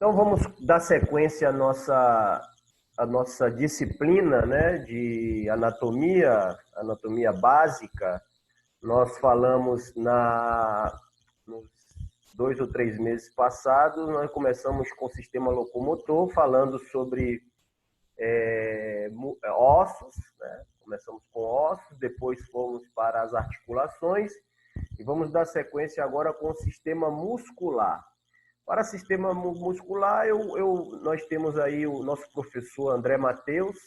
Então vamos dar sequência à nossa disciplina, né, de anatomia básica. Nós falamos nos 2 ou 3 meses passados, nós começamos com o sistema locomotor, falando sobre ossos, né? Começamos com ossos, depois fomos para as articulações e vamos dar sequência agora com o sistema muscular. Para sistema muscular, nós temos aí o nosso professor André Matheus,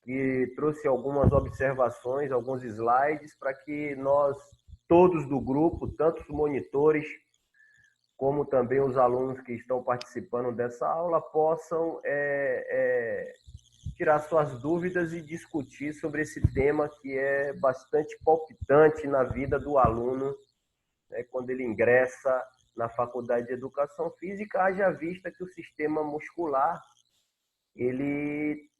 que trouxe algumas observações, alguns slides, para que nós, todos do grupo, tanto os monitores, como também os alunos que estão participando dessa aula, possam tirar suas dúvidas e discutir sobre esse tema que é bastante palpitante na vida do aluno, né, quando ele ingressa na Faculdade de Educação Física, haja vista que o sistema muscular ele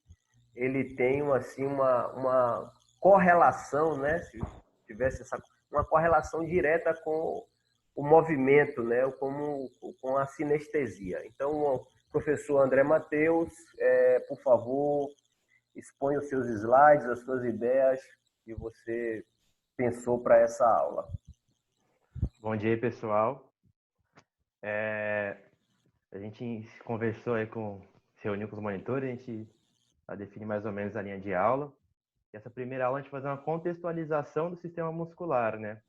tem assim uma correlação, né? Se tivesse uma correlação direta com o movimento, né? Com a sinestesia. Então, o professor André Matheus, por favor, exponha os seus slides, as suas ideias que você pensou para essa aula. Bom dia, pessoal. A gente conversou aí se reuniu com os monitores, a gente vai definir mais ou menos a linha de aula. E essa primeira aula a gente vai fazer uma contextualização do sistema muscular, né?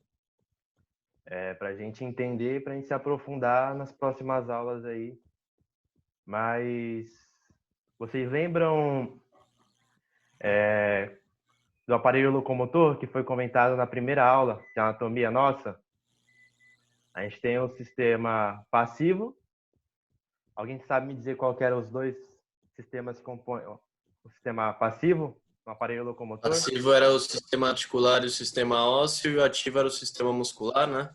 Para a gente entender, para a gente se aprofundar nas próximas aulas aí. Mas vocês lembram do aparelho locomotor que foi comentado na primeira aula de anatomia nossa? A gente tem o sistema passivo. Alguém sabe me dizer qual que eram os dois sistemas que compõem o sistema passivo no aparelho locomotor? Passivo era o sistema articular e o sistema ósseo, e o ativo era o sistema muscular, né?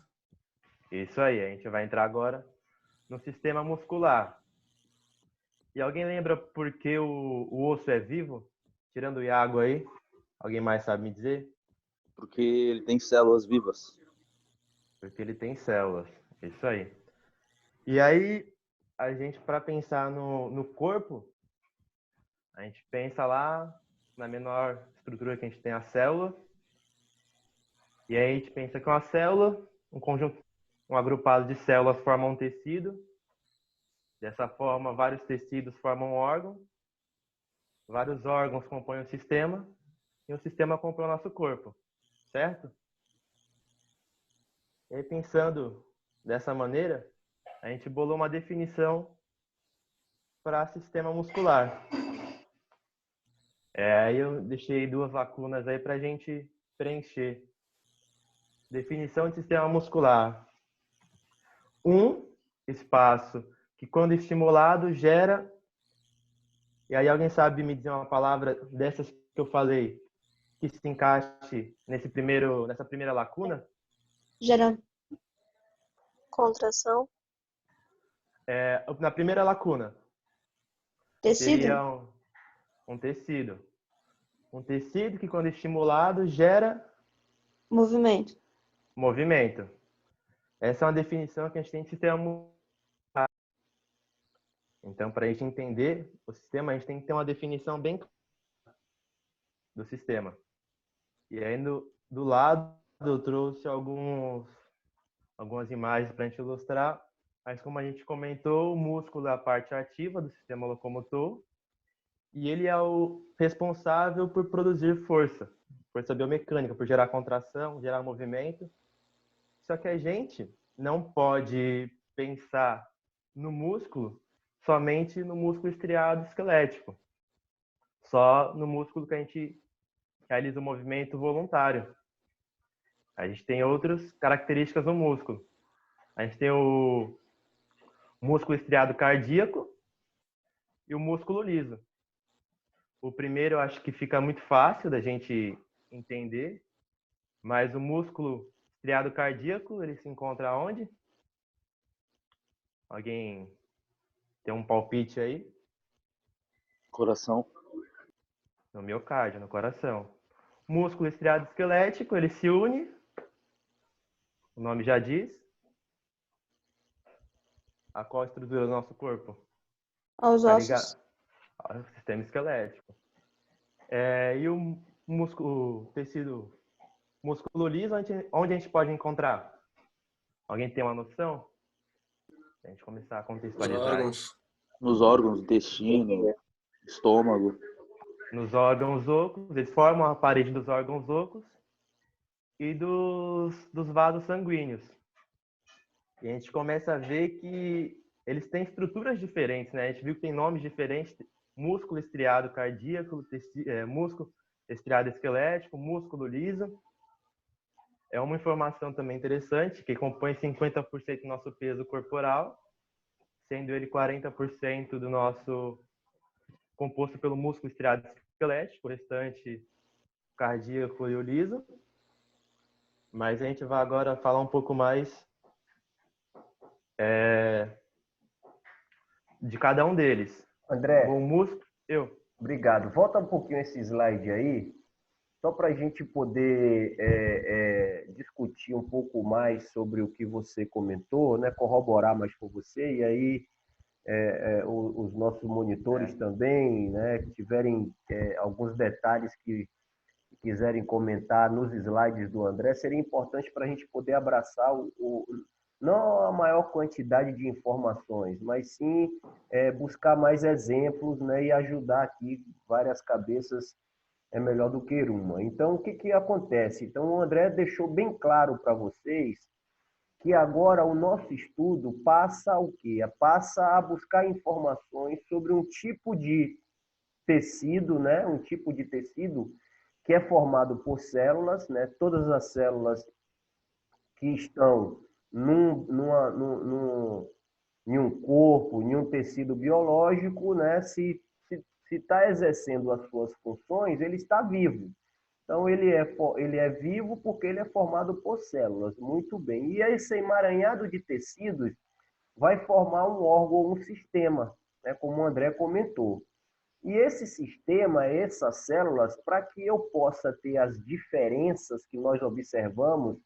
Isso aí, a gente vai entrar agora no sistema muscular. E alguém lembra por que o osso é vivo? Tirando o Iago aí, alguém mais sabe me dizer? Porque ele tem células vivas. Porque ele tem células, isso aí. E aí, a gente, para pensar no corpo, a gente pensa lá na menor estrutura que a gente tem, a célula. E aí a gente pensa que uma célula, um agrupado de células forma um tecido. Dessa forma, vários tecidos formam um órgão. Vários órgãos compõem o sistema. E o sistema compõe o nosso corpo, certo? E aí, pensando dessa maneira, a gente bolou uma definição para sistema muscular. Aí eu deixei 2 lacunas aí para a gente preencher. Definição de sistema muscular. Um espaço que, quando estimulado, gera... E aí alguém sabe me dizer uma palavra dessas que eu falei que se encaixe nessa primeira lacuna? Gera contração. Na primeira lacuna. Tecido? Seria um tecido. Um tecido que, quando estimulado, gera... Movimento. Movimento. Essa é uma definição que a gente tem de sistema muscular. Então, para a gente entender o sistema, a gente tem que ter uma definição bem clara do sistema. E aí, do lado, eu trouxe algumas imagens para a gente ilustrar. Mas, como a gente comentou, o músculo é a parte ativa do sistema locomotor. E ele é o responsável por produzir força biomecânica, por gerar contração, gerar movimento. Só que a gente não pode pensar no músculo somente no músculo estriado esquelético. Só no músculo que a gente realiza o movimento voluntário. A gente tem outras características no músculo. A gente tem o músculo estriado cardíaco e o músculo liso. O primeiro eu acho que fica muito fácil da gente entender, mas o músculo estriado cardíaco, ele se encontra onde? Alguém tem um palpite aí? Coração. No miocárdio, no coração. O músculo estriado esquelético, ele se une, o nome já diz, A qual estrutura do nosso corpo? Aos Tá ligado? ossos. Ao sistema esquelético. E o tecido músculo liso, onde a gente pode encontrar? Alguém tem uma noção? A gente começar a Os contextualizar. órgãos. Nos órgãos, intestino, estômago. Nos órgãos ocos, eles formam a parede dos órgãos ocos e dos vasos sanguíneos. E a gente começa a ver que eles têm estruturas diferentes, né? A gente viu que tem nomes diferentes: músculo estriado cardíaco, músculo estriado esquelético, músculo liso. É uma informação também interessante, que compõe 50% do nosso peso corporal, sendo ele 40% do nosso composto pelo músculo estriado esquelético, o restante cardíaco e o liso. Mas a gente vai agora falar um pouco mais de cada um deles. André, O músculo, obrigado. Volta um pouquinho esse slide aí, só para a gente poder discutir um pouco mais sobre o que você comentou, né? Corroborar mais com você, e aí os nossos monitores também, né? Que tiverem alguns detalhes que quiserem comentar nos slides do André, seria importante para a gente poder abraçar não a maior quantidade de informações, mas sim buscar mais exemplos, né? E ajudar aqui várias cabeças é melhor do que uma. Então, o que acontece? Então, o André deixou bem claro para vocês que agora o nosso estudo passa o quê? Passa a buscar informações sobre um tipo de tecido, né? Um tipo de tecido que é formado por células, né? Todas as células que estão em um corpo, em um tecido biológico, né? Se está exercendo as suas funções, ele está vivo. Então, ele é vivo porque ele é formado por células. Muito bem. E esse emaranhado de tecidos vai formar um órgão, um sistema, né? Como o André comentou. E esse sistema, essas células, para que eu possa ter as diferenças que nós observamos,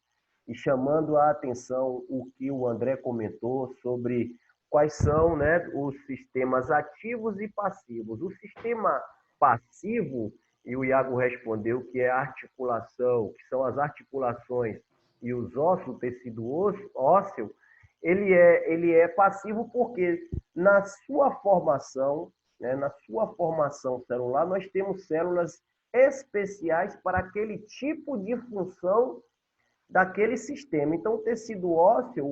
e chamando a atenção o que o André comentou sobre quais são, né, os sistemas ativos e passivos. O sistema passivo, e o Iago respondeu que é a articulação, que são as articulações e os ossos, o tecido ósseo, ele é passivo porque na sua formação, né, na sua formação celular, nós temos células especiais para aquele tipo de função daquele sistema. Então, o tecido ósseo,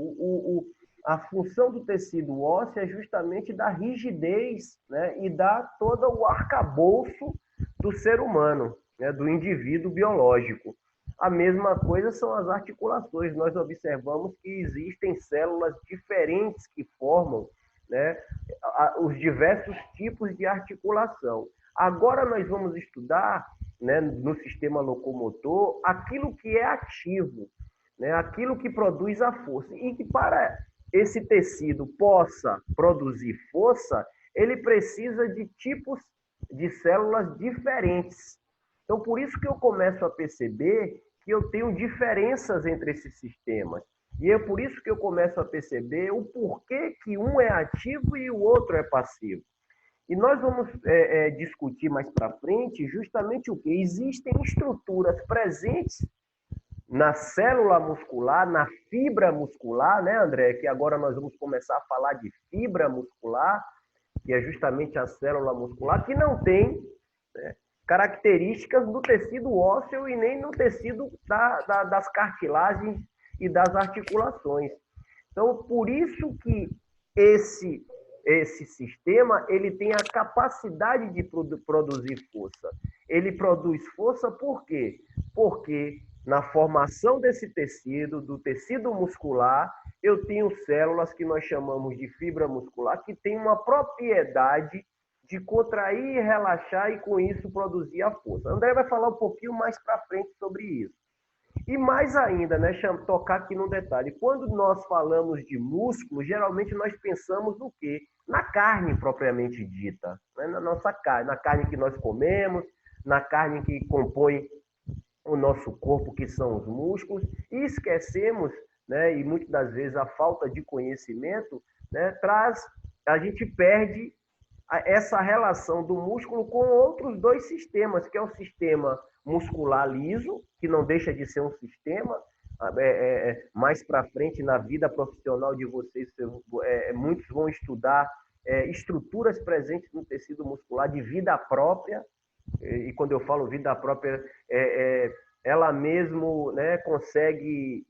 a função do tecido ósseo é justamente dar rigidez, né, e dar todo o arcabouço do ser humano, né, do indivíduo biológico. A mesma coisa são as articulações. Nós observamos que existem células diferentes que formam, né, os diversos tipos de articulação. Agora nós vamos estudar, né, no sistema locomotor, aquilo que é ativo, né, aquilo que produz a força. E que para esse tecido possa produzir força, ele precisa de tipos de células diferentes. Então, por isso que eu começo a perceber que eu tenho diferenças entre esses sistemas. E é por isso que eu começo a perceber o porquê que um é ativo e o outro é passivo. E nós vamos discutir mais para frente justamente o que? Existem estruturas presentes na célula muscular, na fibra muscular, né, André? Que agora nós vamos começar a falar de fibra muscular, que é justamente a célula muscular, que não tem, né, características do tecido ósseo e nem no tecido das cartilagens e das articulações. Então, por isso que esse sistema ele tem a capacidade de produzir força. Ele produz força por quê? Porque na formação desse tecido, do tecido muscular, eu tenho células que nós chamamos de fibra muscular, que tem uma propriedade de contrair e relaxar e com isso produzir a força. André vai falar um pouquinho mais para frente sobre isso. E mais ainda, né, tocar aqui no detalhe, quando nós falamos de músculo, geralmente nós pensamos no quê? Na carne propriamente dita, né? Na nossa carne, na carne que nós comemos, na carne que compõe o nosso corpo, que são os músculos, e esquecemos, né, e muitas das vezes a falta de conhecimento, né, a gente perde essa relação do músculo com outros dois sistemas, que é o sistema muscular liso, que não deixa de ser um sistema. Mais para frente na vida profissional de vocês, muitos vão estudar estruturas presentes no tecido muscular de vida própria. E quando eu falo vida própria, ela mesmo, né, consegue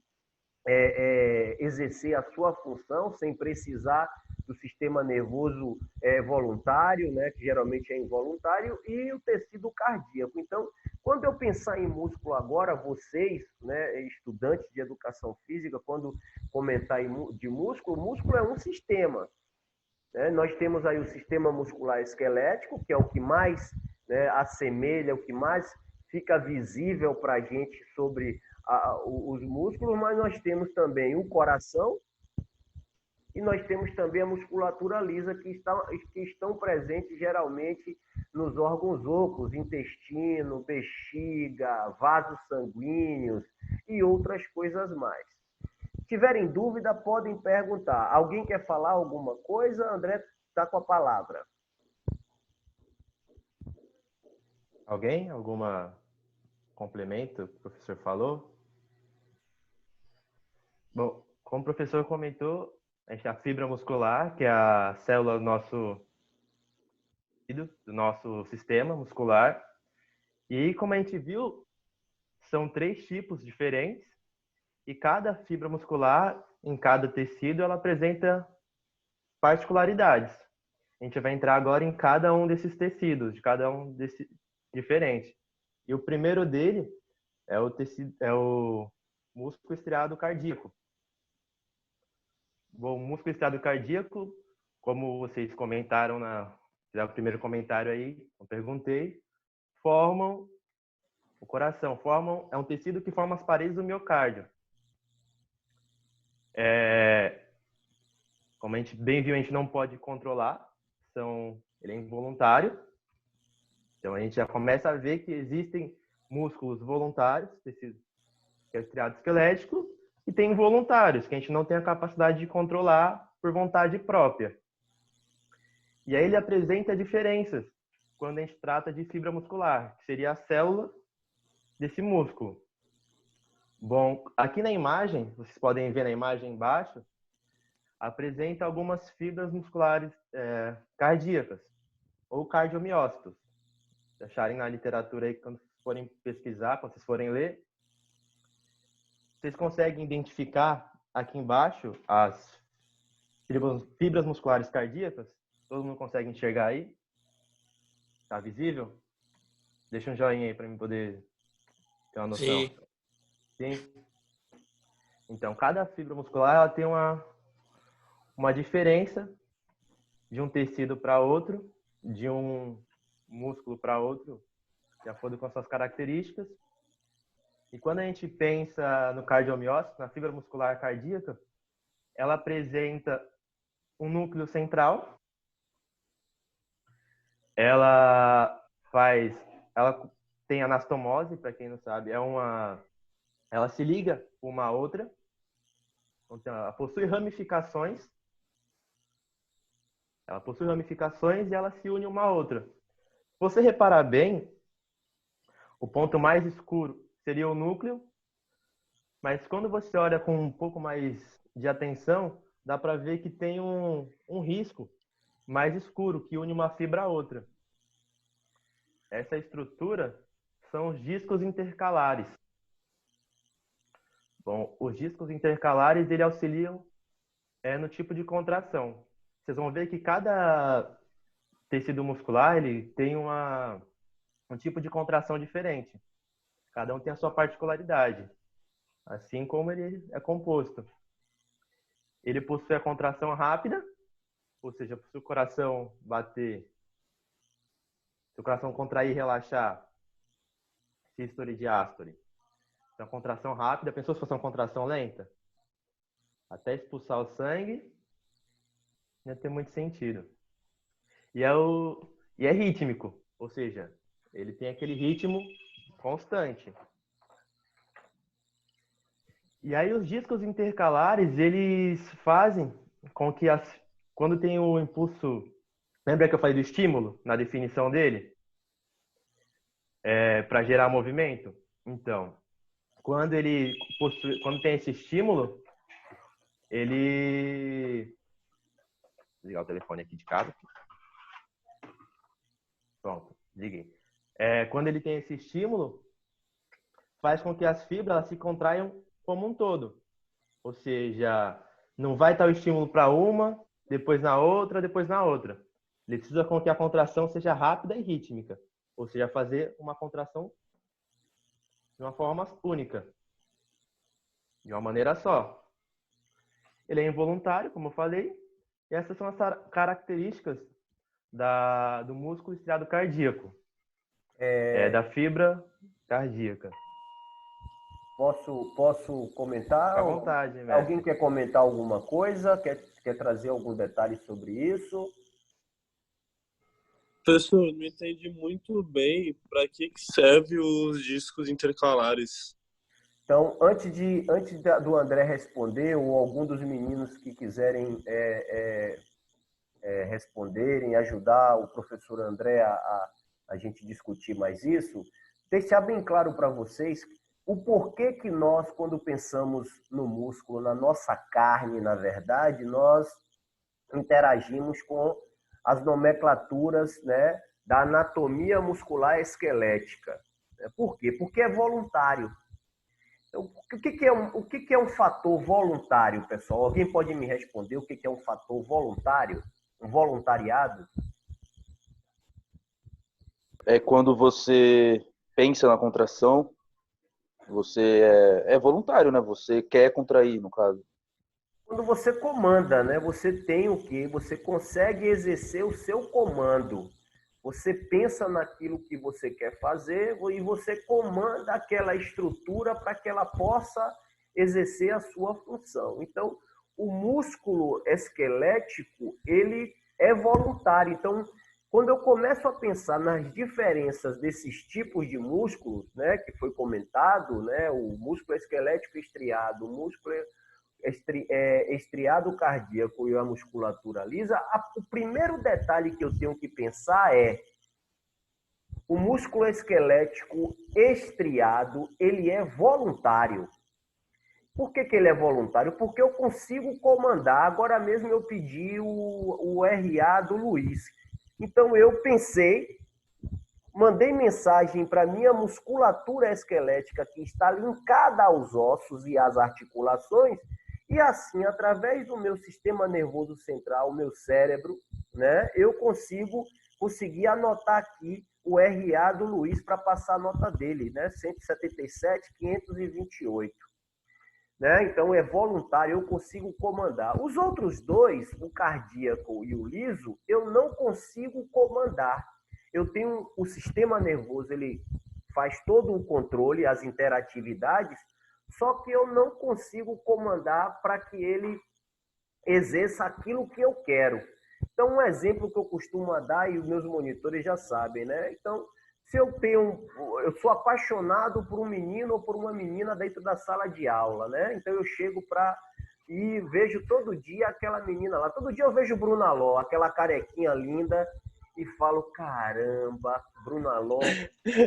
exercer a sua função sem precisar do sistema nervoso voluntário, né, que geralmente é involuntário, e o tecido cardíaco. Então, quando eu pensar em músculo agora, vocês, né, estudantes de educação física, quando comentar de músculo, músculo é um sistema. Né? Nós temos aí o sistema muscular esquelético, que é o que mais, né, assemelha, o que mais fica visível para a gente sobre os músculos, mas nós temos também o coração e nós temos também a musculatura lisa, que estão presentes geralmente nos órgãos ocos, intestino, bexiga, vasos sanguíneos e outras coisas mais. Se tiverem dúvida, podem perguntar. Alguém quer falar alguma coisa? André está com a palavra. Alguém? Alguma complemento que o professor falou? Bom, como o professor comentou, a fibra muscular, que é a célula do nosso sistema muscular. E como a gente viu, são 3 tipos diferentes e cada fibra muscular, em cada tecido, ela apresenta particularidades. A gente vai entrar agora em cada um desses tecidos, de cada um desses diferente. E o primeiro dele é o músculo estriado cardíaco. Bom, o músculo estriado cardíaco, como vocês comentaram no primeiro comentário aí, eu perguntei, formam o coração, é um tecido que forma as paredes do miocárdio. Como a gente bem viu, a gente não pode controlar, ele é involuntário. Então a gente já começa a ver que existem músculos voluntários, tecido que é o estriado esquelético, e tem involuntários, que a gente não tem a capacidade de controlar por vontade própria. E aí ele apresenta diferenças quando a gente trata de fibra muscular, que seria a célula desse músculo. Bom, aqui na imagem, vocês podem ver na imagem embaixo, apresenta algumas fibras musculares cardíacas, ou cardiomiócitos. Se acharem na literatura aí, quando forem pesquisar, quando vocês forem ler, vocês conseguem identificar aqui embaixo as fibras musculares cardíacas? Todo mundo consegue enxergar aí? Tá visível? Deixa um joinha aí para mim poder ter uma noção. Sim. Sim? Então, cada fibra muscular ela tem uma diferença de um tecido para outro, de um músculo para outro, de acordo com as suas características. E quando a gente pensa no cardiomiócito, na fibra muscular cardíaca, ela apresenta um núcleo central. Ela tem anastomose, para quem não sabe, ela se liga uma à outra. Então, ela possui ramificações. E ela se une uma à outra. Se você reparar bem, o ponto mais escuro seria o núcleo, mas quando você olha com um pouco mais de atenção, dá para ver que tem um risco mais escuro que une uma fibra a outra. Essa estrutura são os discos intercalares. Bom, os discos intercalares ele auxiliam no tipo de contração. Vocês vão ver que cada tecido muscular ele tem um tipo de contração diferente. Cada um tem a sua particularidade, assim como ele é composto. Ele possui a contração rápida, ou seja, se o coração bater, se o coração contrair e relaxar, sístole e diástole. Então, a contração rápida, pensou se fosse uma contração lenta? Até expulsar o sangue, não ia ter muito sentido. E é rítmico, ou seja, ele tem aquele ritmo constante. E aí os discos intercalares, eles fazem com que quando tem o impulso... Lembra que eu falei do estímulo na definição dele? Para gerar movimento? Então, quando tem esse estímulo, ele... Vou ligar o telefone aqui de casa. Pronto, liguei. Quando ele tem esse estímulo, faz com que as fibras elas se contraiam como um todo. Ou seja, não vai estar o estímulo para uma, depois na outra, depois na outra. Ele precisa com que a contração seja rápida e rítmica. Ou seja, fazer uma contração de uma forma única. De uma maneira só. Ele é involuntário, como eu falei. E essas são as características do músculo estriado cardíaco. Da fibra cardíaca. Posso comentar? Fica à vontade, mestre. Alguém quer comentar alguma coisa? Quer trazer algum detalhe sobre isso? Professor, não entendi muito bem para que serve os discos intercalares. Então, antes do André responder, ou algum dos meninos que quiserem responderem, ajudar o professor André a gente discutir mais isso, deixar bem claro para vocês o porquê que nós, quando pensamos no músculo, na nossa carne, na verdade, nós interagimos com as nomenclaturas, né, da anatomia muscular esquelética. Por quê? Porque é voluntário. Então, o que é um fator voluntário, pessoal? Alguém pode me responder o que é um fator voluntário? Um voluntariado? É quando você pensa na contração, você é voluntário, né? Você quer contrair, no caso. Quando você comanda, né? Você tem o quê? Você consegue exercer o seu comando. Você pensa naquilo que você quer fazer e você comanda aquela estrutura para que ela possa exercer a sua função. Então, o músculo esquelético, ele é voluntário. Então, quando eu começo a pensar nas diferenças desses tipos de músculos, né, que foi comentado, né, o músculo esquelético estriado, o músculo estriado cardíaco e a musculatura lisa, o primeiro detalhe que eu tenho que pensar é o músculo esquelético estriado, ele é voluntário. Por que ele é voluntário? Porque eu consigo comandar. Agora mesmo eu pedi o RA do Luiz. Então eu pensei, mandei mensagem para minha musculatura esquelética que está linkada aos ossos e às articulações, e assim, através do meu sistema nervoso central, o meu cérebro, né, eu consegui anotar aqui o RA do Luiz para passar a nota dele, né, 177.528. Né? Então, é voluntário, eu consigo comandar. Os outros dois, o cardíaco e o liso, eu não consigo comandar. Eu tenho o sistema nervoso, ele faz todo o controle, as interatividades, só que eu não consigo comandar para que ele exerça aquilo que eu quero. Então, um exemplo que eu costumo dar, e os meus monitores já sabem, né? Então, se eu sou apaixonado por um menino ou por uma menina dentro da sala de aula, né? Então eu chego e vejo todo dia aquela menina lá. Todo dia eu vejo Bruna Ló, aquela carequinha linda, e falo, caramba, Bruna Ló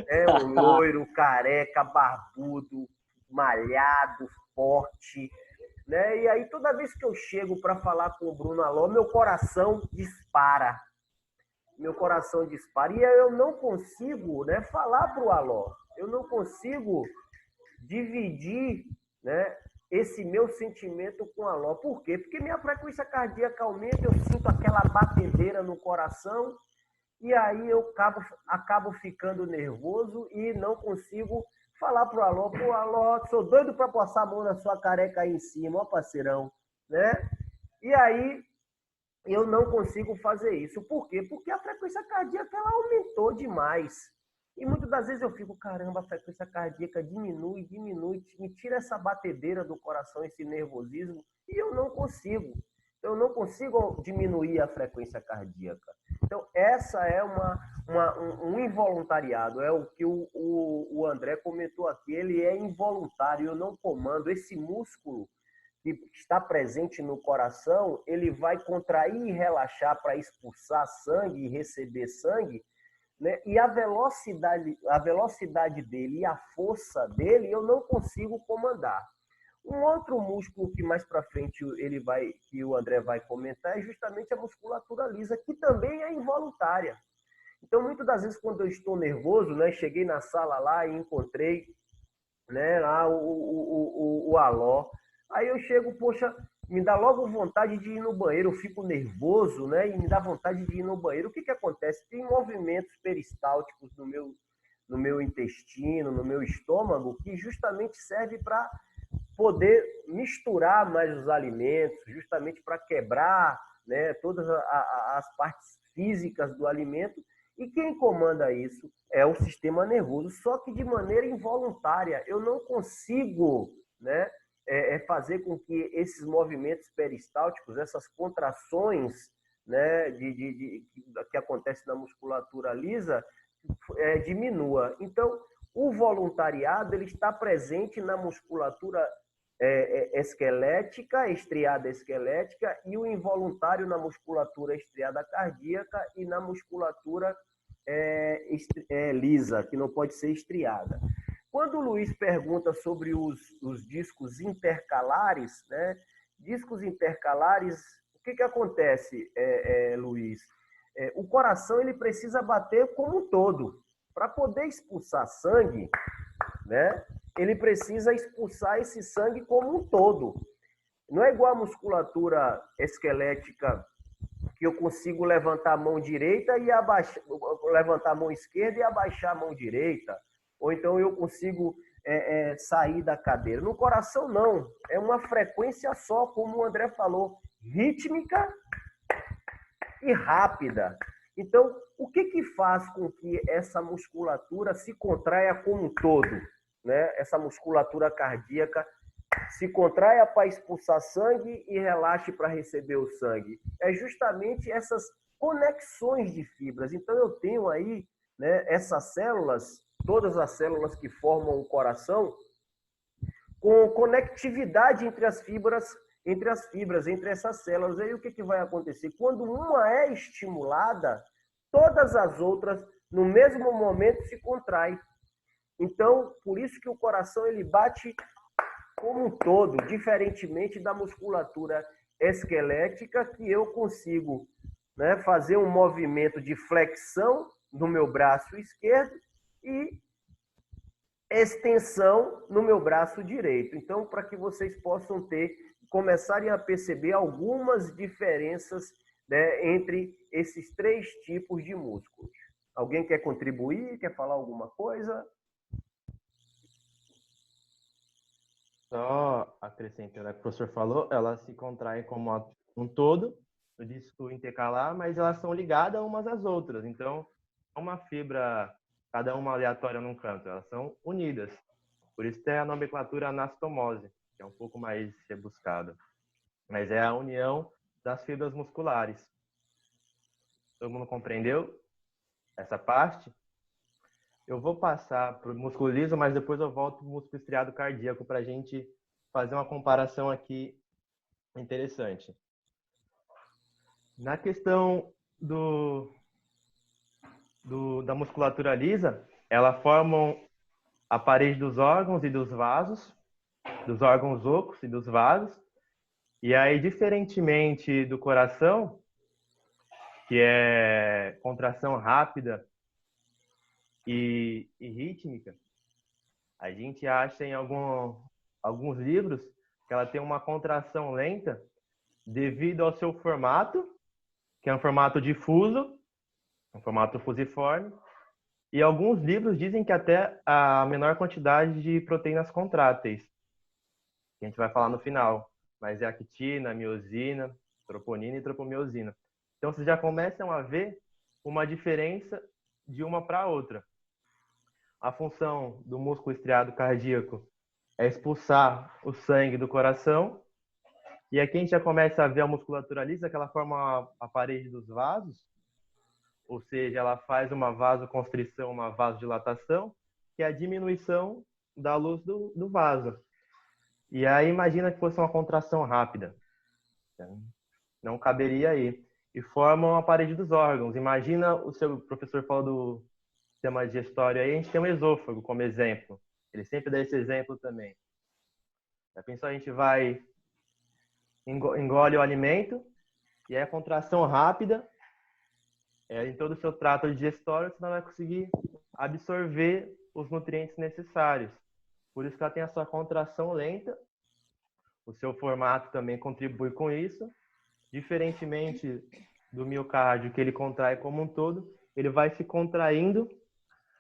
é um loiro, careca, barbudo, malhado, forte, né? E aí toda vez que eu chego para falar com o Bruna Ló, meu coração dispara. E aí eu não consigo, né, falar para o Aló. Eu não consigo dividir, né, esse meu sentimento com o Aló. Por quê? Porque minha frequência cardíaca aumenta, eu sinto aquela batedeira no coração e aí eu acabo ficando nervoso e não consigo falar para o Aló. Pô, Aló, sou doido para passar a mão na sua careca aí em cima, ó parceirão, né? E aí eu não consigo fazer isso. Por quê? Porque a frequência cardíaca ela aumentou demais. E muitas das vezes eu fico, caramba, a frequência cardíaca diminui, me tira essa batedeira do coração, esse nervosismo, e eu não consigo. Eu não consigo diminuir a frequência cardíaca. Então, essa é um involuntariado, é o que o André comentou aqui, ele é involuntário, eu não comando. Esse músculo que está presente no coração, ele vai contrair e relaxar para expulsar sangue e receber sangue, né? E a velocidade dele e a força dele eu não consigo comandar. Um outro músculo que mais para frente que o André vai comentar é justamente a musculatura lisa, que também é involuntária. Então, muitas das vezes, quando eu estou nervoso, né, cheguei na sala lá e encontrei, né, lá o Aló, aí eu chego, poxa, me dá logo vontade de ir no banheiro, eu fico nervoso, né, e me dá vontade de ir no banheiro. O que acontece? Tem movimentos peristálticos no meu intestino, no meu estômago, que justamente serve para poder misturar mais os alimentos, justamente para quebrar, né, todas as partes físicas do alimento. E quem comanda isso é o sistema nervoso, só que de maneira involuntária. Eu não consigo, né, fazer com que esses movimentos peristálticos, essas contrações, né, que acontecem na musculatura lisa, diminua. Então, o voluntariado ele está presente na musculatura esquelética, estriada esquelética, e o involuntário na musculatura estriada cardíaca e na musculatura lisa, que não pode ser estriada. Quando o Luiz pergunta sobre os discos intercalares, né? Discos intercalares, o que acontece, Luiz? O coração ele precisa bater como um todo. Para poder expulsar sangue, né? Ele precisa expulsar esse sangue como um todo. Não é igual a musculatura esquelética, que eu consigo levantar a mão direita e levantar a mão esquerda e abaixar a mão direita. Ou então eu consigo sair da cadeira. No coração, não. É uma frequência só, como o André falou, rítmica e rápida. Então, o que faz com que essa musculatura se contraia como um todo? Né? Essa musculatura cardíaca se contraia para expulsar sangue e relaxe para receber o sangue. É justamente essas conexões de fibras. Então, eu tenho aí, né, essas células, todas as células que formam o coração, com conectividade entre as fibras, entre essas células. Aí o que vai acontecer? Quando uma é estimulada, todas as outras, no mesmo momento, se contraem. Então, por isso que o coração ele bate como um todo, diferentemente da musculatura esquelética, que eu consigo, né, fazer um movimento de flexão no meu braço esquerdo e extensão no meu braço direito. Então, para que vocês possam começarem a perceber algumas diferenças, né, entre esses três tipos de músculos. Alguém quer contribuir? Quer falar alguma coisa? Só acrescentando o que o professor falou, elas se contraem como um todo, no disco intercalar, mas elas são ligadas umas às outras. Então, uma fibra, cada uma aleatória num canto, elas são unidas. Por isso tem a nomenclatura anastomose, que é um pouco mais rebuscada. Mas é a união das fibras musculares. Todo mundo compreendeu essa parte? Eu vou passar para o músculo liso, mas depois eu volto para o músculo estriado cardíaco para a gente fazer uma comparação aqui interessante. Na questão da musculatura lisa, ela forma a parede dos órgãos e dos vasos, dos órgãos ocos e dos vasos. E aí, diferentemente do coração, que é contração rápida e rítmica, a gente acha em alguns livros que ela tem uma contração lenta devido ao seu formato, que é um formato difuso, um formato fusiforme, e alguns livros dizem que até a menor quantidade de proteínas contráteis, que a gente vai falar no final, mas é a actina, a miosina, troponina e tropomiosina. Então, vocês já começam a ver uma diferença de uma para a outra. A função do músculo estriado cardíaco é expulsar o sangue do coração. E aqui a gente já começa a ver a musculatura lisa, que ela forma a parede dos vasos, ou seja, ela faz uma vasoconstrição, uma vasodilatação, que é a diminuição da luz do vaso. E aí imagina que fosse uma contração rápida. Não caberia aí. E formam a parede dos órgãos. Imagina, o seu professor falou do sistema digestório aí, a gente tem o esôfago como exemplo. Ele sempre dá esse exemplo também. Já pensou, a gente vai, engole o alimento, e aí a contração rápida, em todo o seu trato digestório, você não vai conseguir absorver os nutrientes necessários. Por isso que ela tem a sua contração lenta. O seu formato também contribui com isso. Diferentemente do miocárdio, que ele contrai como um todo, ele vai se contraindo,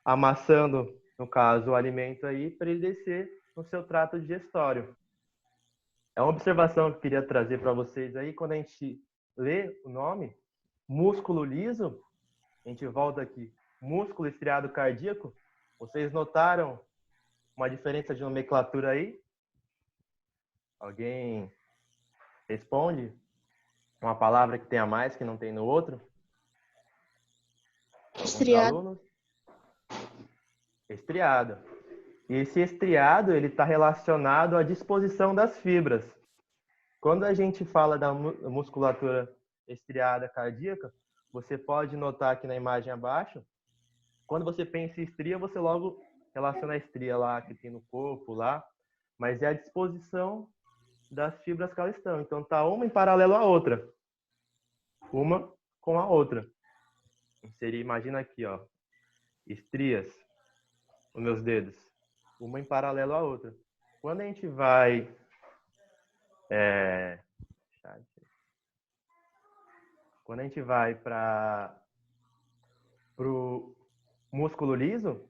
amassando, no caso, o alimento aí, para ele descer no seu trato digestório. É uma observação que eu queria trazer para vocês aí, quando a gente lê o nome, músculo liso, a gente volta aqui, músculo estriado cardíaco, vocês notaram uma diferença de nomenclatura aí? Alguém responde? Uma palavra que tem a mais, que não tem no outro? Estriado. Alunos? Estriado. E esse estriado, ele está relacionado à disposição das fibras. Quando a gente fala da musculatura estriada cardíaca, você pode notar aqui na imagem abaixo, quando você pensa em estria, você logo relaciona a estria lá que tem no corpo lá, mas é a disposição das fibras que elas estão. Então tá uma em paralelo à outra. Uma com a outra. Seria, imagina aqui, ó, estrias, os meus dedos, uma em paralelo à outra. Quando a gente vai para o músculo liso,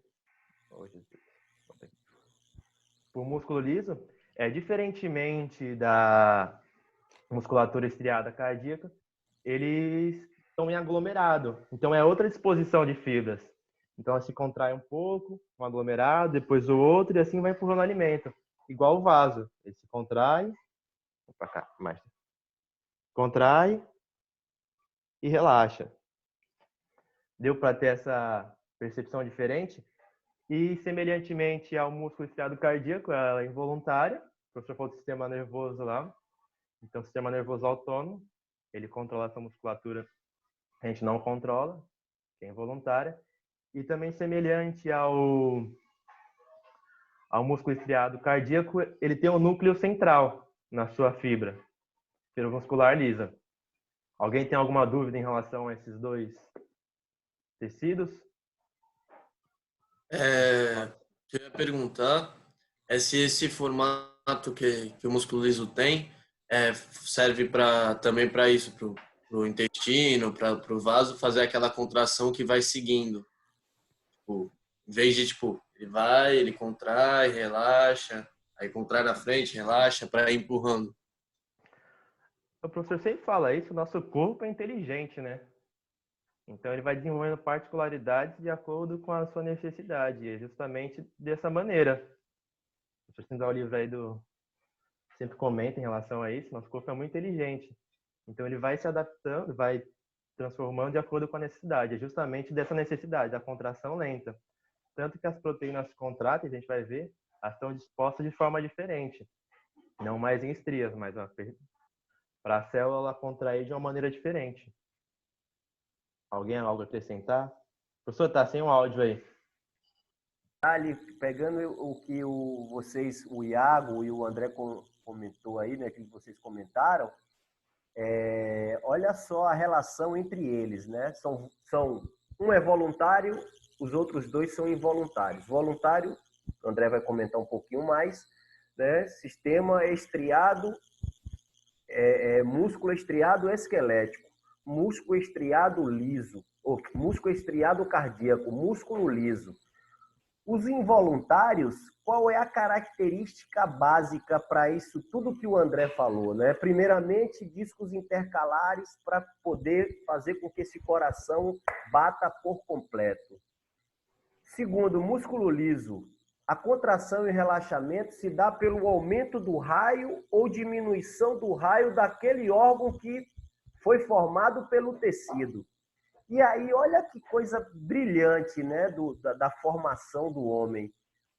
diferentemente da musculatura estriada cardíaca, eles estão em aglomerado. Então, é outra disposição de fibras. Então, ela se contrai um pouco, um aglomerado, depois o outro, e assim vai empurrando o alimento. Igual o vaso. Ele se contrai, para cá, mais. Contrai e relaxa. Deu para ter essa percepção diferente? E, semelhantemente ao músculo estriado cardíaco, ela é involuntária. O professor falou do sistema nervoso lá. Então, o sistema nervoso autônomo, ele controla essa musculatura. A gente não controla, que é involuntária. E também semelhante ao músculo estriado cardíaco, ele tem um núcleo central na sua fibra muscular lisa. Alguém tem alguma dúvida em relação a esses dois tecidos? Eu ia perguntar se esse formato que o músculo liso tem serve também para isso, para o intestino, para o vaso, fazer aquela contração que vai seguindo. Tipo, em vez de, ele contrai, relaxa, aí contrai na frente, relaxa, para ir empurrando. O professor sempre fala isso, o nosso corpo é inteligente, né? Então, ele vai desenvolvendo particularidades de acordo com a sua necessidade. E é justamente dessa maneira. O professor dá o livro aí sempre comenta em relação a isso. Nosso corpo é muito inteligente. Então, ele vai se adaptando, vai transformando de acordo com a necessidade. É justamente dessa necessidade, da contração lenta. Tanto que as proteínas contráteis, a gente vai ver, elas estão dispostas de forma diferente. Não mais em estrias, mas para a célula ela contrair de uma maneira diferente. Alguém algo a acrescentar? Professor, tá sem o áudio aí. Ali, pegando o que o Iago e o André comentou aí, né, que vocês comentaram, olha só a relação entre eles, né? Um é voluntário, os outros dois são involuntários. Voluntário, o André vai comentar um pouquinho mais, né? Sistema estriado, músculo estriado esquelético, músculo estriado liso, ou músculo estriado cardíaco, músculo liso. Os involuntários, qual é a característica básica para isso tudo que o André falou, né? Primeiramente, discos intercalares para poder fazer com que esse coração bata por completo. Segundo, músculo liso. A contração e relaxamento se dá pelo aumento do raio ou diminuição do raio daquele órgão que foi formado pelo tecido. E aí, olha que coisa brilhante, né, da formação do homem.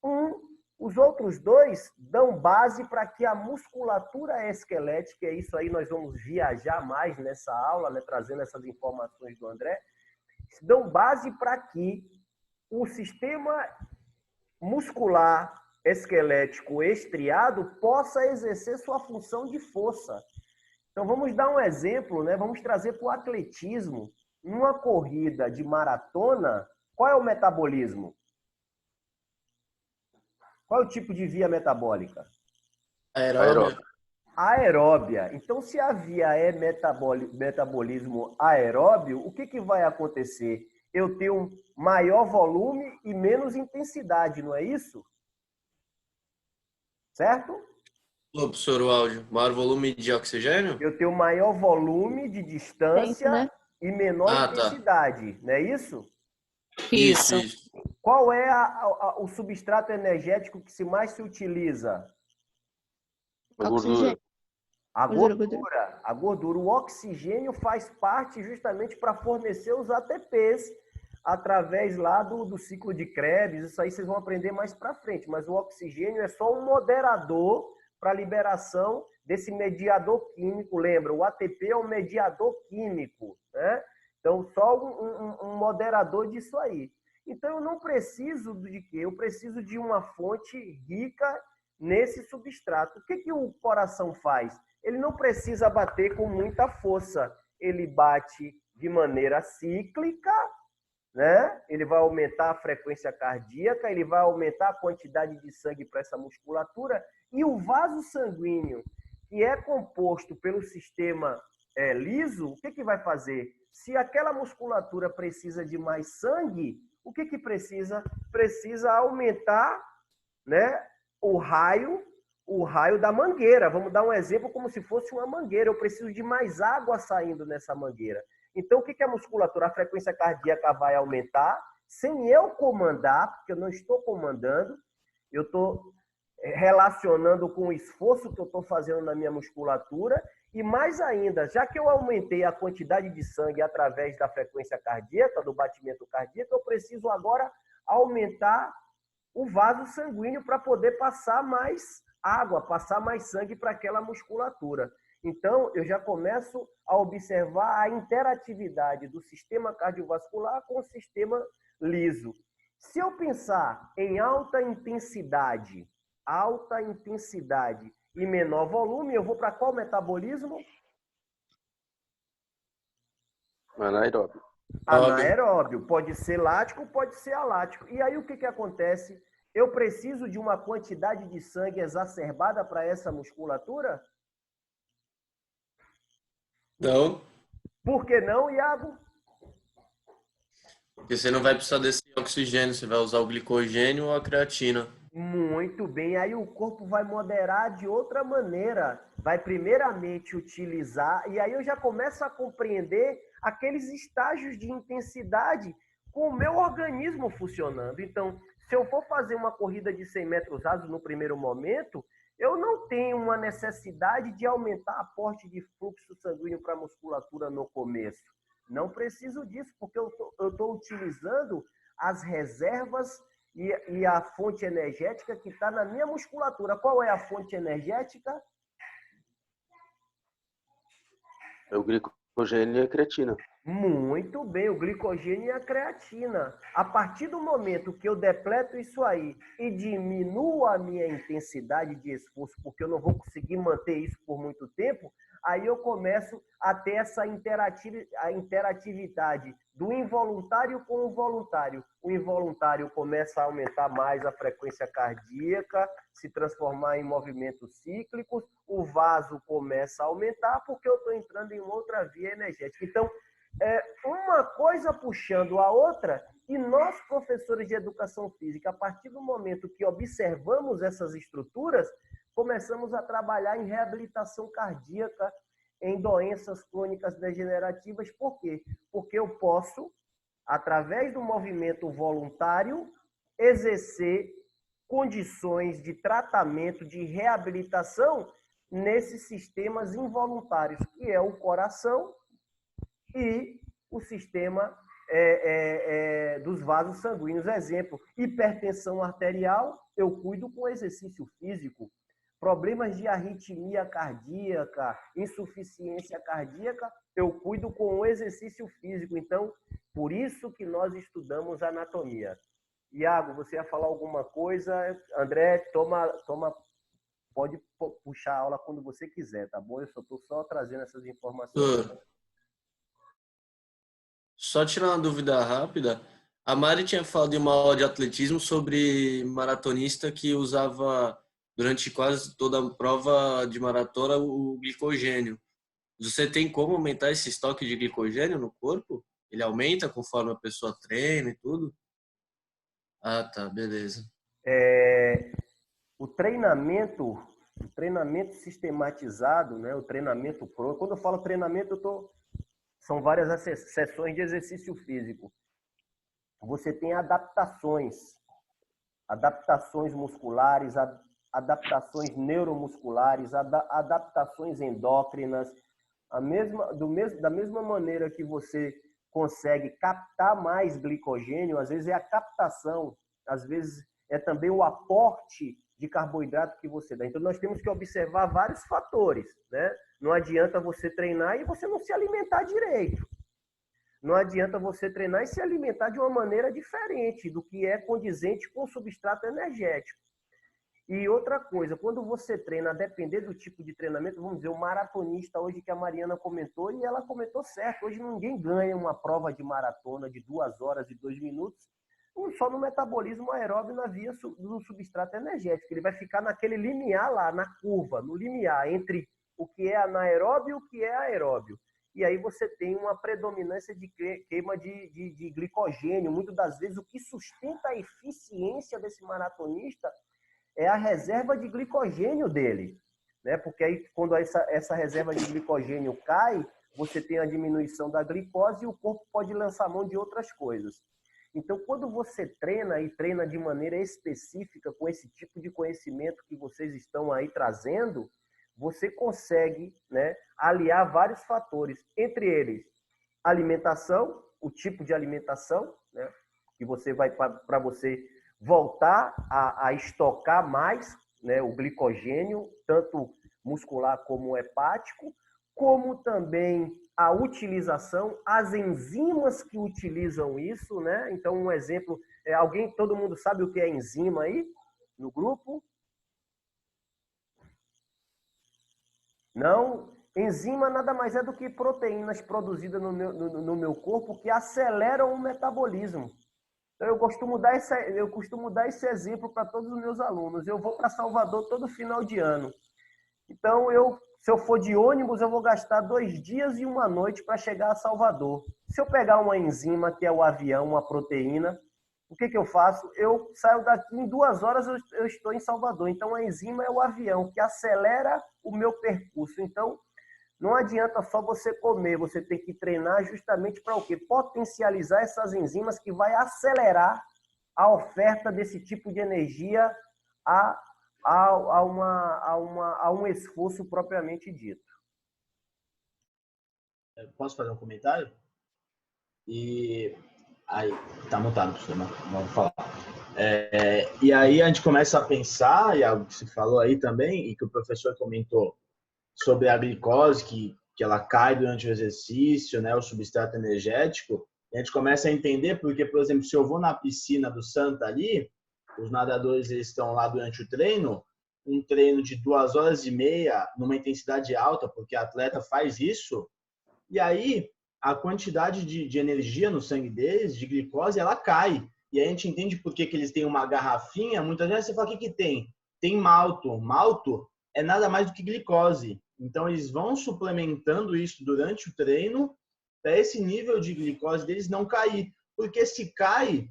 Um Os outros dois dão base para que a musculatura esquelética, e isso aí nós vamos viajar mais nessa aula, né, trazendo essas informações do André, dão base para que o sistema muscular esquelético estriado possa exercer sua função de força. Então vamos dar um exemplo, né? Vamos trazer para o atletismo. Numa corrida de maratona, qual é o metabolismo? Qual é o tipo de via metabólica? Aeróbia. Aeróbia. Então, se a via é metabolismo aeróbio, o que vai acontecer? Eu tenho maior volume e menos intensidade, não é isso? Certo? Ô, professor, o áudio. Maior volume de oxigênio? Eu tenho maior volume de distância Tempo, né? e menor Tá. intensidade, não é isso? Isso. Qual é o substrato energético que mais se utiliza? A gordura. Oxigênio. A Gordura. gordura. A gordura. O oxigênio faz parte justamente para fornecer os ATPs através lá do ciclo de Krebs. Isso aí vocês vão aprender mais para frente. Mas o oxigênio é só um moderador para a liberação desse mediador químico. Lembra, o ATP é um mediador químico, né? Então, só um moderador disso aí. Então, eu não preciso de quê? Eu preciso de uma fonte rica nesse substrato. O que o coração faz? Ele não precisa bater com muita força. Ele bate de maneira cíclica, né? Ele vai aumentar a frequência cardíaca, ele vai aumentar a quantidade de sangue para essa musculatura. E o vaso sanguíneo, que é composto pelo sistema liso, o que vai fazer? Se aquela musculatura precisa de mais sangue, o que precisa? Precisa aumentar, né, o raio da mangueira. Vamos dar um exemplo como se fosse uma mangueira. Eu preciso de mais água saindo nessa mangueira. Então, o que a musculatura? A frequência cardíaca vai aumentar sem eu comandar, porque eu não estou comandando, eu estou relacionando com o esforço que eu estou fazendo na minha musculatura. E mais ainda, já que eu aumentei a quantidade de sangue através da frequência cardíaca, do batimento cardíaco, eu preciso agora aumentar o vaso sanguíneo para poder passar mais água, passar mais sangue para aquela musculatura. Então, eu já começo a observar a interatividade do sistema cardiovascular com o sistema liso. Se eu pensar em alta intensidade e menor volume, eu vou para qual metabolismo? Anaeróbio. Anaeróbio. Pode ser lático, pode ser alático. E aí o que acontece? Eu preciso de uma quantidade de sangue exacerbada para essa musculatura? Não. Por que não, Iago? Porque você não vai precisar desse oxigênio, você vai usar o glicogênio ou a creatina. Muito bem, aí o corpo vai moderar de outra maneira, vai primeiramente utilizar, e aí eu já começo a compreender aqueles estágios de intensidade com o meu organismo funcionando. Então, se eu for fazer uma corrida de 100 metros rasos no primeiro momento, eu não tenho uma necessidade de aumentar aporte de fluxo sanguíneo para a musculatura no começo. Não preciso disso, porque eu estou utilizando as reservas e a fonte energética que está na minha musculatura. Qual é a fonte energética? É o glicogênio e a creatina. Muito bem, o glicogênio e a creatina. A partir do momento que eu depleto isso aí e diminuo a minha intensidade de esforço, porque eu não vou conseguir manter isso por muito tempo, aí eu começo a ter essa interatividade do involuntário com o voluntário. O involuntário começa a aumentar mais a frequência cardíaca, se transformar em movimentos cíclicos, o vaso começa a aumentar porque eu estou entrando em outra via energética. Então, uma coisa puxando a outra, e nós, professores de educação física, a partir do momento que observamos essas estruturas, começamos a trabalhar em reabilitação cardíaca, em doenças crônicas degenerativas. Por quê? Porque eu posso, através do movimento voluntário, exercer condições de tratamento, de reabilitação nesses sistemas involuntários, que é o coração e o sistema dos vasos sanguíneos. Exemplo, hipertensão arterial, eu cuido com exercício físico. Problemas de arritmia cardíaca, insuficiência cardíaca, eu cuido com o exercício físico. Então, por isso que nós estudamos anatomia. Iago, você ia falar alguma coisa? André, pode puxar a aula quando você quiser, tá bom? Eu estou só trazendo essas informações. Só tirar uma dúvida rápida. A Mari tinha falado em uma aula de atletismo sobre maratonista que usava durante quase toda a prova de maratona o glicogênio. Você tem como aumentar esse estoque de glicogênio no corpo? Ele aumenta conforme a pessoa treina e tudo? Ah, tá, beleza. O treinamento sistematizado, né? O treinamento pro. Quando eu falo treinamento, são várias sessões de exercício físico. Você tem adaptações musculares, adaptações neuromusculares, adaptações endócrinas. Da mesma maneira que você consegue captar mais glicogênio, às vezes é a captação, às vezes é também o aporte de carboidrato que você dá. Então, nós temos que observar vários fatores, né? Não adianta você treinar e você não se alimentar direito. Não adianta você treinar e se alimentar de uma maneira diferente do que é condizente com o substrato energético. E outra coisa, quando você treina, a depender do tipo de treinamento, vamos dizer, o maratonista hoje que a Mariana comentou, e ela comentou certo, hoje ninguém ganha uma prova de maratona de 2 horas e 2 minutos só no metabolismo aeróbio na via do substrato energético. Ele vai ficar naquele limiar lá, na curva, no limiar entre o que é anaeróbio e o que é aeróbio. E aí você tem uma predominância de queima de glicogênio. Muitas das vezes, o que sustenta a eficiência desse maratonista é a reserva de glicogênio dele, né? Porque aí, quando essa reserva de glicogênio cai, você tem a diminuição da glicose e o corpo pode lançar mão de outras coisas. Então, quando você treina e treina de maneira específica com esse tipo de conhecimento que vocês estão aí trazendo, você consegue, né, aliar vários fatores, entre eles alimentação, o tipo de alimentação, né, que você vai para você voltar a estocar mais, né, o glicogênio, tanto muscular como hepático, como também a utilização, as enzimas que utilizam isso, né? Então, um exemplo, todo mundo sabe o que é enzima aí no grupo? Não? Enzima nada mais é do que proteínas produzidas no meu corpo que aceleram o metabolismo. Então, eu costumo dar esse exemplo para todos os meus alunos. Eu vou para Salvador todo final de ano. Então, se eu for de ônibus, eu vou gastar 2 dias e 1 noite para chegar a Salvador. Se eu pegar uma enzima, que é o avião, uma proteína, o que eu faço? Eu saio daqui em 2 horas, eu estou em Salvador. Então, a enzima é o avião, que acelera o meu percurso. Então, não adianta só você comer, você tem que treinar justamente para o quê? Potencializar essas enzimas que vai acelerar a oferta desse tipo de energia a um esforço propriamente dito. Posso fazer um comentário? E aí, tá mutado, vamos falar. E aí a gente começa a pensar, e algo que você falou aí também, e que o professor comentou sobre a glicose, que ela cai durante o exercício, né, o substrato energético, e a gente começa a entender porque, por exemplo, se eu vou na piscina do Santa ali, os nadadores eles estão lá durante o treino, um treino de 2 horas e meia, numa intensidade alta, porque a atleta faz isso, e aí a quantidade de energia no sangue deles, de glicose, ela cai. E aí a gente entende por que eles têm uma garrafinha. Muitas vezes você fala, o que tem? Tem malto. Malto é nada mais do que glicose. Então, eles vão suplementando isso durante o treino para esse nível de glicose deles não cair. Porque se cai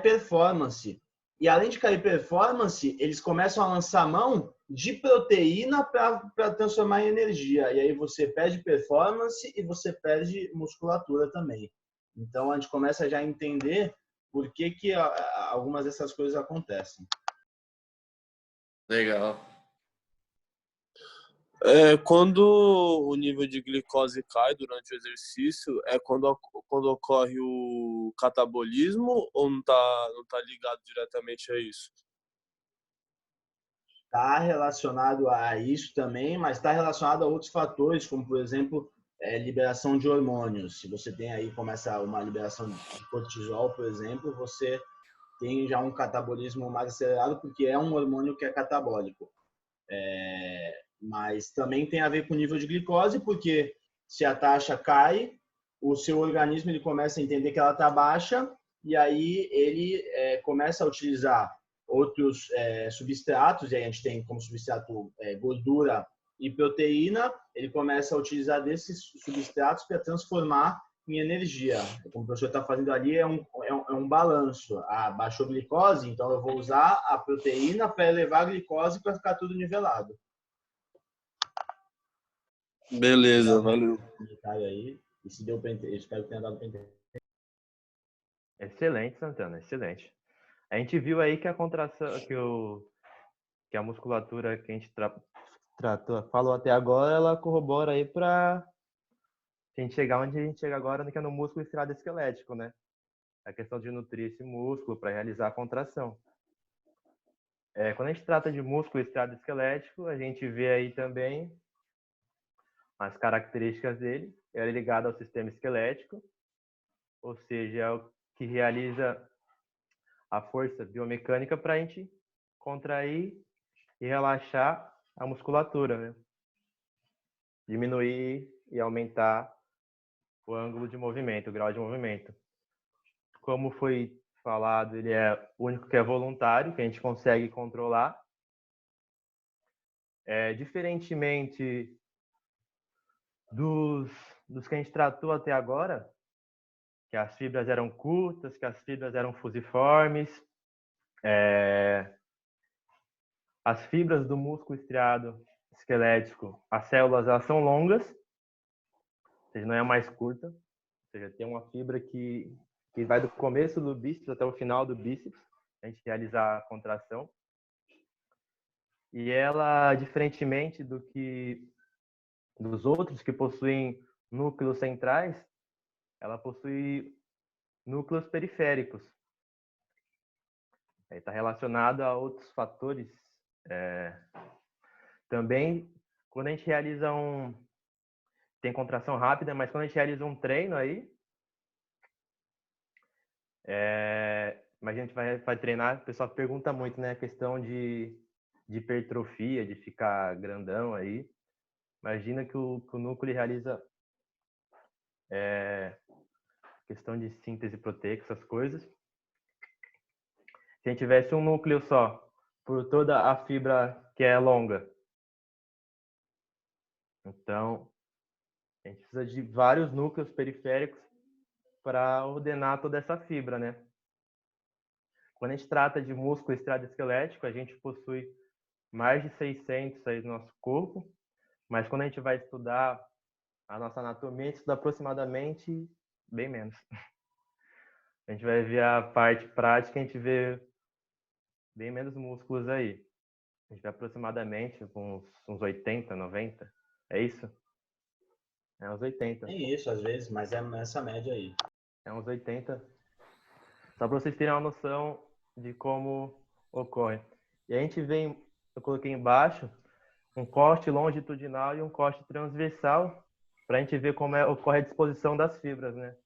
performance. E além de cair performance, eles começam a lançar mão de proteína para transformar em energia. E aí você perde performance e você perde musculatura também. Então, a gente começa já a entender por que algumas dessas coisas acontecem. Legal. Quando o nível de glicose cai durante o exercício, é quando quando ocorre o catabolismo ou não tá ligado diretamente a isso? Está relacionado a isso também, mas está relacionado a outros fatores, como, por exemplo, liberação de hormônios. Se você tem aí, começa uma liberação de cortisol, por exemplo, você tem já um catabolismo mais acelerado, porque é um hormônio que é catabólico. Mas também tem a ver com o nível de glicose, porque se a taxa cai, o seu organismo ele começa a entender que ela está baixa, e aí ele começa a utilizar outros substratos, e aí a gente tem como substrato gordura e proteína, ele começa a utilizar desses substratos para transformar em energia. Como o professor está fazendo ali, é um balanço. Baixou a glicose, então eu vou usar a proteína para elevar a glicose para ficar tudo nivelado. Beleza, valeu. Aí, e se deu para entender, espero que tenha dado para entender. Excelente, Santana, excelente. A gente viu aí que a contração, que a musculatura que a gente falou até agora, ela corrobora aí para a gente chegar onde a gente chega agora, que é no músculo estriado esquelético, né? A questão de nutrir esse músculo para realizar a contração. Quando a gente trata de músculo estriado esquelético, a gente vê aí também as características dele. Ele é ligado ao sistema esquelético, ou seja, é o que realiza a força biomecânica para a gente contrair e relaxar a musculatura, né? Diminuir e aumentar o ângulo de movimento, o grau de movimento. Como foi falado, ele é o único que é voluntário, que a gente consegue controlar. Diferentemente dos que a gente tratou até agora, que as fibras eram curtas, que as fibras eram fusiformes, as fibras do músculo estriado esquelético, as células elas são longas, ou seja, não é mais curta, ou seja, tem uma fibra que vai do começo do bíceps até o final do bíceps, a gente realizar a contração. E ela, diferentemente dos outros que possuem núcleos centrais, ela possui núcleos periféricos. Está relacionado a outros fatores. Também, quando a gente realiza tem contração rápida, mas quando a gente realiza um treino aí, mas a gente vai treinar, o pessoal pergunta muito, né, a questão de hipertrofia, de ficar grandão aí. Imagina que o núcleo realiza questão de síntese proteica, essas coisas. Se a gente tivesse um núcleo só, por toda a fibra que é longa, então a gente precisa de vários núcleos periféricos para ordenar toda essa fibra, né? Quando a gente trata de músculo estriado esquelético, a gente possui mais de 600 aí no nosso corpo, mas quando a gente vai estudar a nossa anatomia, a gente estuda aproximadamente bem menos. A gente vai ver a parte prática, a gente vê bem menos músculos aí. A gente vê aproximadamente uns 80, 90. É isso? É uns 80. É isso, às vezes, mas é nessa média aí. É uns 80. Só para vocês terem uma noção de como ocorre. E a gente vê, eu coloquei embaixo, um corte longitudinal e um corte transversal, para a gente ver como ocorre a disposição das fibras, né?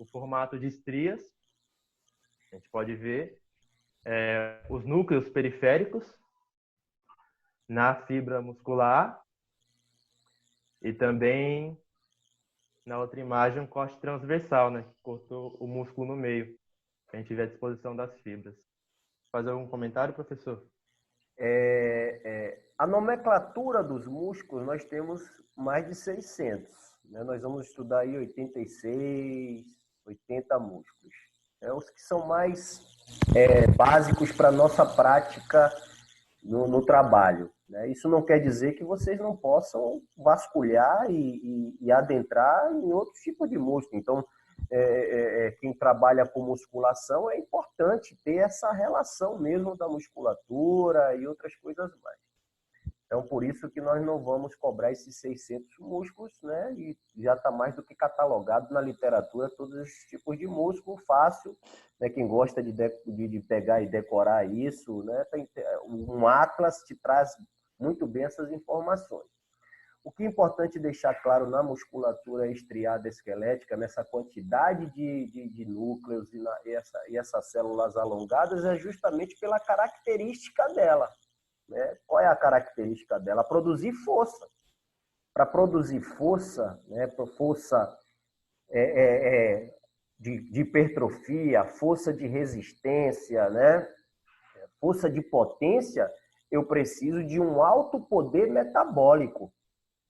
O formato de estrias, a gente pode ver os núcleos periféricos na fibra muscular e também na outra imagem um corte transversal, né? Que cortou o músculo no meio. A gente vê a disposição das fibras. Fazer algum comentário, professor? A nomenclatura dos músculos, nós temos mais de 600. Né? Nós vamos estudar aí 86, 80 músculos. Os que são mais básicos para a nossa prática no trabalho. Né? Isso não quer dizer que vocês não possam vasculhar e adentrar em outros tipos de músculo. Então, quem trabalha com musculação é importante ter essa relação mesmo da musculatura e outras coisas mais. Então, por isso que nós não vamos cobrar esses 600 músculos, né? E já está mais do que catalogado na literatura todos esses tipos de músculo, fácil, né? Quem gosta de pegar e decorar isso, né? Um atlas te traz muito bem essas informações. O que é importante deixar claro na musculatura estriada esquelética, nessa quantidade de núcleos e essas células alongadas, é justamente pela característica dela. Né? Qual é a característica dela? Produzir força. Para produzir força, né? Força de hipertrofia, força de resistência, né? Força de potência, eu preciso de um alto poder metabólico.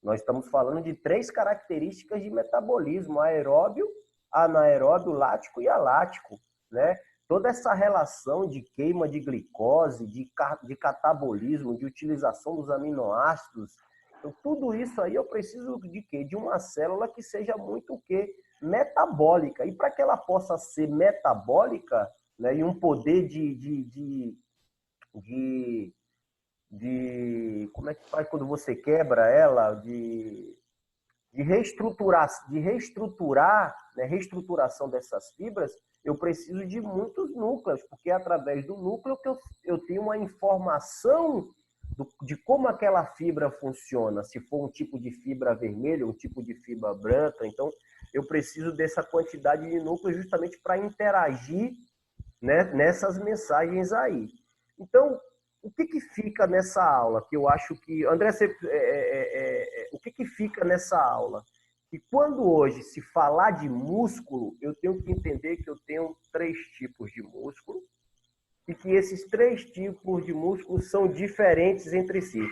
Nós estamos falando de 3 características de metabolismo: aeróbio, anaeróbio, lático e alático, né? Toda essa relação de queima de glicose, de catabolismo, de utilização dos aminoácidos, então, tudo isso aí eu preciso de quê? De uma célula que seja muito o quê? Metabólica. E para que ela possa ser metabólica, né, e um poder como é que faz quando você quebra ela? De reestruturar, né, reestruturação dessas fibras, eu preciso de muitos núcleos, porque é através do núcleo que eu tenho uma informação de como aquela fibra funciona, se for um tipo de fibra vermelha, um tipo de fibra branca. Então, eu preciso dessa quantidade de núcleos justamente para interagir, né, nessas mensagens aí. Então, o que fica nessa aula? Que eu acho que... André, o que fica nessa aula? Que quando hoje se falar de músculo, eu tenho que entender que eu tenho 3 tipos de músculo e que esses 3 tipos de músculo são diferentes entre si.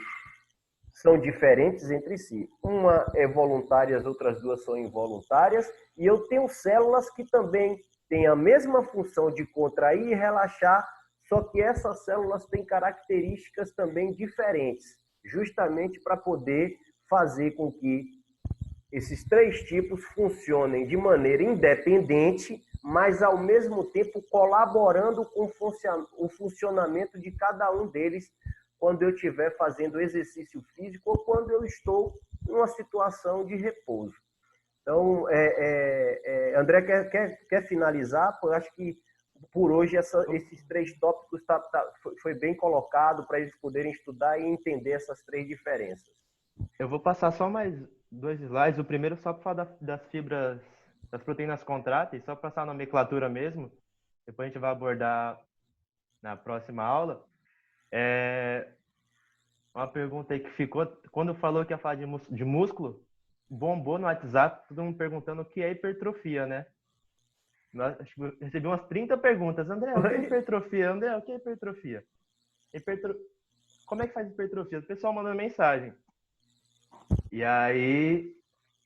São diferentes entre si. Uma é voluntária, as outras 2 são involuntárias, e eu tenho células que também têm a mesma função de contrair e relaxar, só que essas células têm características também diferentes, justamente para poder fazer com que esses 3 tipos funcionem de maneira independente, mas ao mesmo tempo colaborando com o funcionamento de cada um deles quando eu estiver fazendo exercício físico ou quando eu estou em uma situação de repouso. Então, André, quer finalizar? Eu acho que por hoje esses 3 tópicos foi bem colocado para eles poderem estudar e entender essas 3 diferenças. Eu vou passar só mais 2 slides. O primeiro só para falar das fibras, das proteínas contráteis, só para passar a nomenclatura mesmo. Depois a gente vai abordar na próxima aula. Uma pergunta aí que ficou, quando falou que ia falar de músculo, bombou no WhatsApp, todo mundo perguntando o que é hipertrofia, né? Recebi umas 30 perguntas. André, o que é hipertrofia? André, o que é hipertrofia? Como é que faz hipertrofia? O pessoal mandando mensagem. E aí,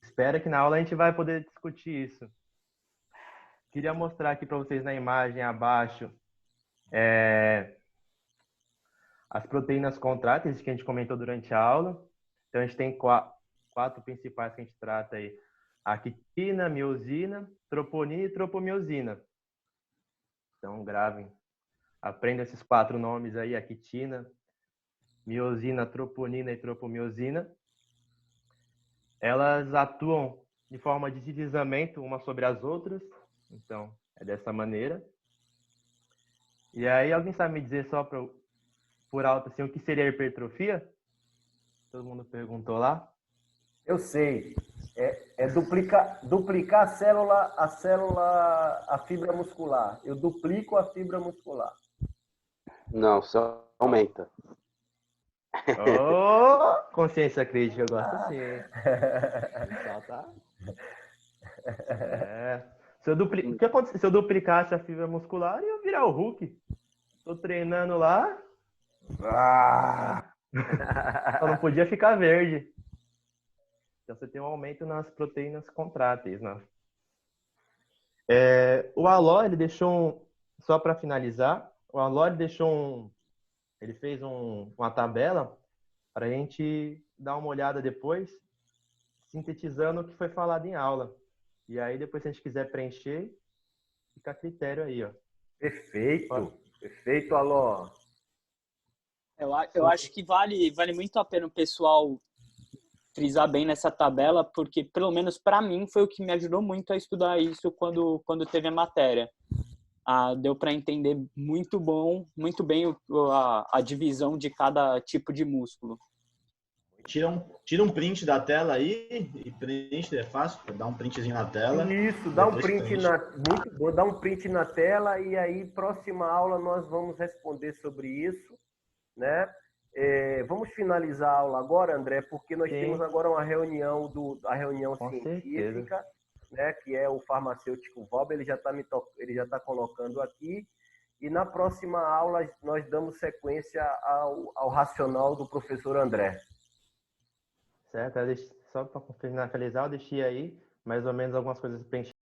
espero que na aula a gente vai poder discutir isso. Queria mostrar aqui para vocês na imagem abaixo as proteínas contráteis que a gente comentou durante a aula. Então, a gente tem 4 principais que a gente trata aí. A quitina, miosina, troponina e tropomiosina. Então, gravem. Aprenda esses 4 nomes aí, a quitina, miosina, troponina e tropomiosina. Elas atuam de forma de deslizamento uma sobre as outras. Então, é dessa maneira. E aí, alguém sabe me dizer só por alto assim, o que seria hipertrofia? Todo mundo perguntou lá. Eu sei. Duplicar a fibra muscular. Eu duplico a fibra muscular. Não, só aumenta. Oh, consciência crítica, eu gosto assim. O que acontece se eu duplicasse a fibra muscular e eu virar o Hulk? Tô treinando lá. Só não podia ficar verde. Então você tem um aumento nas proteínas contráteis, né? O Aló, ele deixou só para finalizar, o Aló ele fez uma tabela para a gente dar uma olhada depois, sintetizando o que foi falado em aula. E aí depois, se a gente quiser preencher, fica a critério aí, ó. Perfeito, perfeito, Aló. Eu acho que vale muito a pena o pessoal frisar bem nessa tabela, porque pelo menos para mim foi o que me ajudou muito a estudar isso quando teve a matéria. Deu para entender muito bem a divisão de cada tipo de músculo. Tira um print da tela aí e preenche, é fácil, dá um printzinho na tela. Isso, dá um print muito bom, dá um print na tela e aí próxima aula nós vamos responder sobre isso, né? Vamos finalizar a aula agora, André, porque nós temos agora uma reunião científica, né? Que é o farmacêutico Valber, ele já está colocando aqui. E na próxima aula nós damos sequência ao racional do professor André. Certo, só para finalizar, eu deixei aí mais ou menos algumas coisas para a gente